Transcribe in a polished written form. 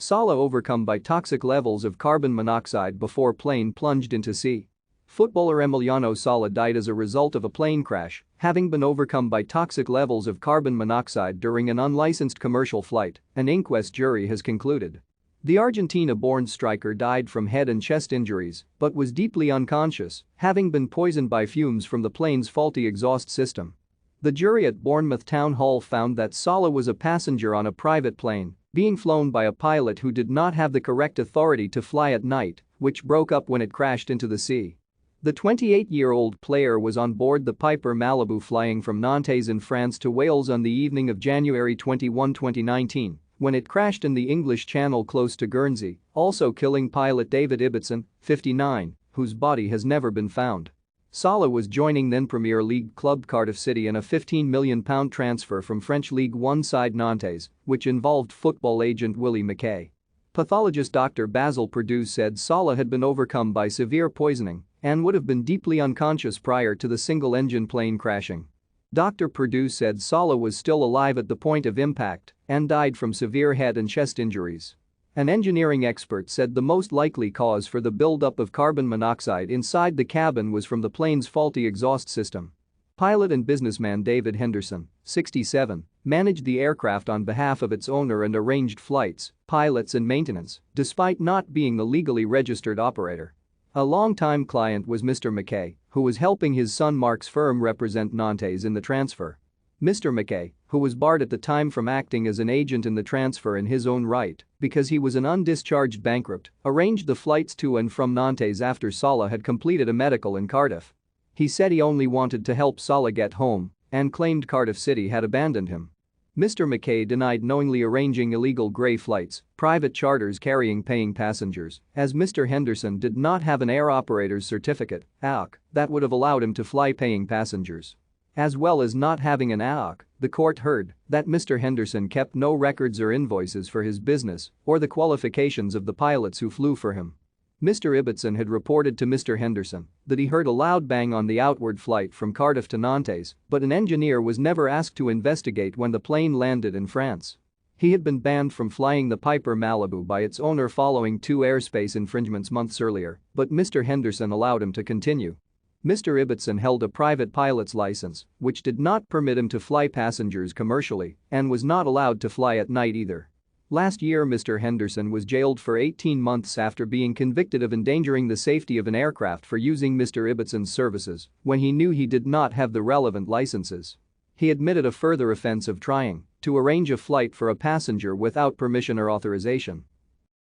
Sala overcome by toxic levels of carbon monoxide before plane plunged into sea. Footballer Emiliano Sala died as a result of a plane crash, having been overcome by toxic levels of carbon monoxide during an unlicensed commercial flight, an inquest jury has concluded. The Argentina-born striker died from head and chest injuries but was deeply unconscious, having been poisoned by fumes from the plane's faulty exhaust system. The jury at Bournemouth Town Hall found that Sala was a passenger on a private plane, being flown by a pilot who did not have the correct authority to fly at night, which broke up when it crashed into the sea. The 28-year-old player was on board the Piper Malibu flying from Nantes in France to Wales on the evening of January 21, 2019, when it crashed in the English Channel close to Guernsey, also killing pilot David Ibbotson, 59, whose body has never been found. Sala was joining then Premier League club Cardiff City in a £15 million transfer from French League One side Nantes, which involved football agent Willie McKay. Pathologist Dr. Basil Perdue said Sala had been overcome by severe poisoning and would have been deeply unconscious prior to the single-engine plane crashing. Dr. Perdue said Sala was still alive at the point of impact and died from severe head and chest injuries. An engineering expert said the most likely cause for the buildup of carbon monoxide inside the cabin was from the plane's faulty exhaust system. Pilot and businessman David Henderson, 67, managed the aircraft on behalf of its owner and arranged flights, pilots and maintenance, despite not being the legally registered operator. A longtime client was Mr. McKay, who was helping his son Mark's firm represent Nantes in the transfer. Mr. McKay, who was barred at the time from acting as an agent in the transfer in his own right because he was an undischarged bankrupt, arranged the flights to and from Nantes after Sala had completed a medical in Cardiff. He said he only wanted to help Sala get home and claimed Cardiff City had abandoned him. Mr. McKay denied knowingly arranging illegal grey flights, private charters carrying paying passengers, as Mr. Henderson did not have an air operator's certificate (AOC) that would have allowed him to fly paying passengers. As well as not having an AOC, the court heard that Mr. Henderson kept no records or invoices for his business or the qualifications of the pilots who flew for him. Mr. Ibbotson had reported to Mr. Henderson that he heard a loud bang on the outward flight from Cardiff to Nantes, but an engineer was never asked to investigate when the plane landed in France. He had been banned from flying the Piper Malibu by its owner following 2 airspace infringements months earlier, but Mr. Henderson allowed him to continue. Mr. Ibbotson held a private pilot's license, which did not permit him to fly passengers commercially and was not allowed to fly at night either. Last year Mr. Henderson was jailed for 18 months after being convicted of endangering the safety of an aircraft for using Mr. Ibbotson's services when he knew he did not have the relevant licenses. He admitted a further offense of trying to arrange a flight for a passenger without permission or authorization.